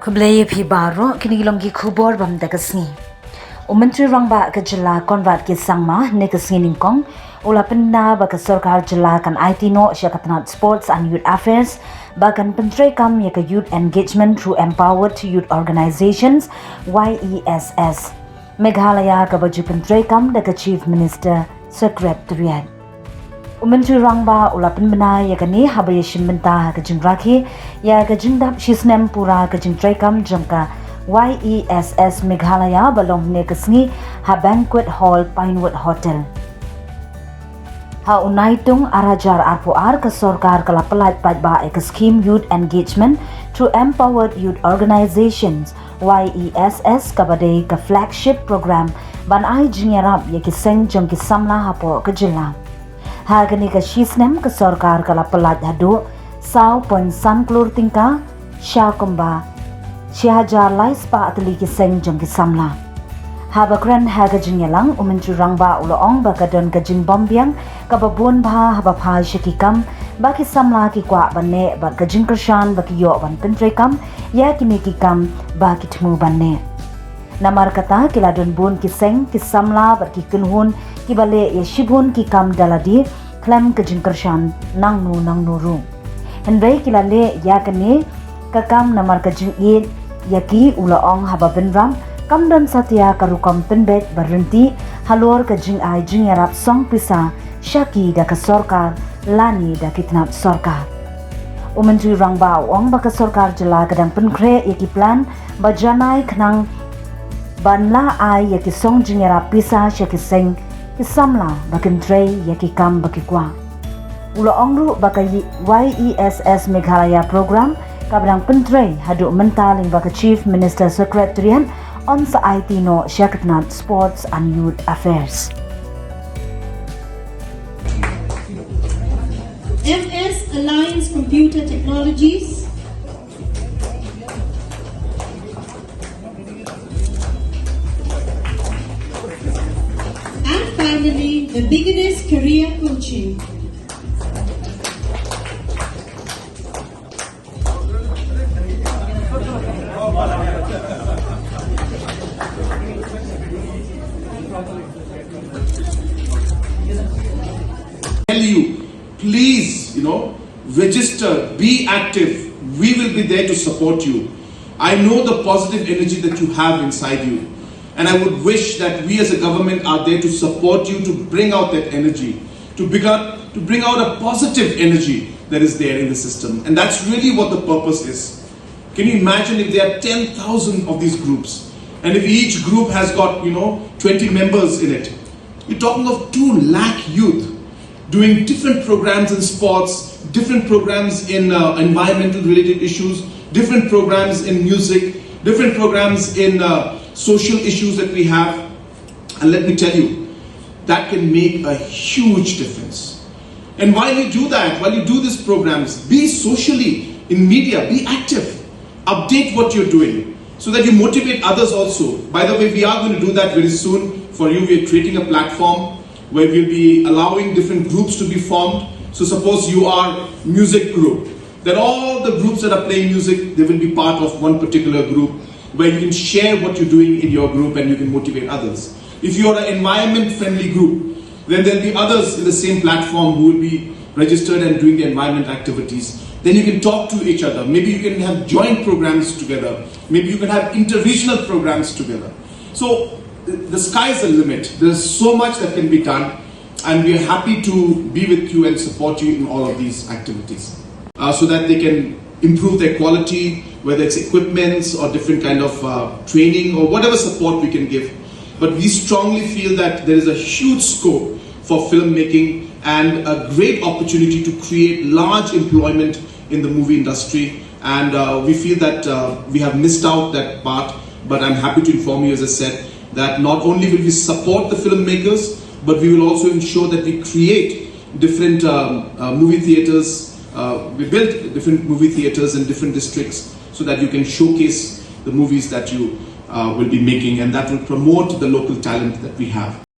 Kublaya pi baro kini longi kubor bam dagasni. Menteri Rangba ke jela konvat ke sangma ne ke ningkong ula penna ba ke sarkar jela kan aiti no tnad sports and youth affairs bakan pentrai kam ya ke youth engagement through empowered youth organizations YESS. Meghalaya ka baju pentrai kam da ke chief minister secretariat. Menteri Rangba ula penbena ya ke ni habaya shimbenta ke jingraki ya ke jindap shisnem pura ke jingtrai kam jangka YESS Meghalaya balong ne kesni ha banquet hall Pinewood Hotel. Ha unaitung arajar arpuar ke sorkar kala pelat padba ke skhim youth engagement through empowered youth organizations YESS kabade ke flagship program ban ai jingerap ye ke seng jong ke samla hapo ke jila. Ha gani ke shisnem ke sorkar kala pelat hadu sau pon sanklur tingka syakumba Syahajar lais pa atli ki seng jong ki samla. Habakran haga jinyalang Menteri Rangba uloong baka don ka jing bombiang kababun ba haba pa syakikam baki samla ki kwa banne bak ka jing kershan baki yo ban pentrai kam ya kini ki kam baki temu banne. Namar kata kila don bun ki seng ki samla baki kunhun ki bale ya shibun ki kam daladi klem ka jing kershan nang nuru. Henry kila le ya kene kakam namar ka jing id yaki ulaong haba benram kamdan satya karukam tenbet berhenti halor ke jing ai jing yarap song pisa syaki da ke sorkar lani da kitnap sorkar. Menteri Rangba ong baka sorkar jela kadang penkre yaki plan bajanai khnang banla ai yaki song jing yarap pisa syaki seng kisamla bakin trei yaki kam bakikwa. Ulaong ru baka YESS Meghalaya program kabrang pentrai hadu mentaling baka chief minister secretariat on sa aiti no tnad sports and youth affairs. MS Alliance Computer Technologies, and finally the beginners career coaching. Tell you, please, register, be active. We will be there to support you. I know the positive energy that you have inside you, and I would wish that we as a government are there to support you to bring out that energy, to bring out a positive energy that is there in the system, and that's really what the purpose is. Can you imagine if there are 10,000 of these groups, and if each group has got 20 members in it? You're talking of 2 lakh youth doing different programs in sports, different programs in environmental related issues, different programs in music, different programs in social issues that we have. And let me tell you, that can make a huge difference. And while you do that, while you do these programs, be socially in media, be active, update what you're doing so that you motivate others also. By the way, we are going to do that very soon. For you, we are creating a platform where we'll be allowing different groups to be formed. So suppose you are music group, then all the groups that are playing music, they will be part of one particular group where you can share what you're doing in your group and you can motivate others. If you're an environment friendly group, then there'll be others in the same platform who will be registered and doing the environment activities. Then you can talk to each other. Maybe you can have joint programs together. Maybe you can have inter-regional programs together. So the sky is the limit. There's so much that can be done, and we are happy to be with you and support you in all of these activities so that they can improve their quality, whether it's equipments or different kind of training or whatever support we can give. But we strongly feel that there is a huge scope for filmmaking and a great opportunity to create large employment in the movie industry, and we feel that we have missed out that part. But I'm happy to inform you, as I said, that not only will we support the filmmakers, but we will also ensure that we create different movie theaters. We build different movie theaters in different districts so that you can showcase the movies that you will be making, and that will promote the local talent that we have.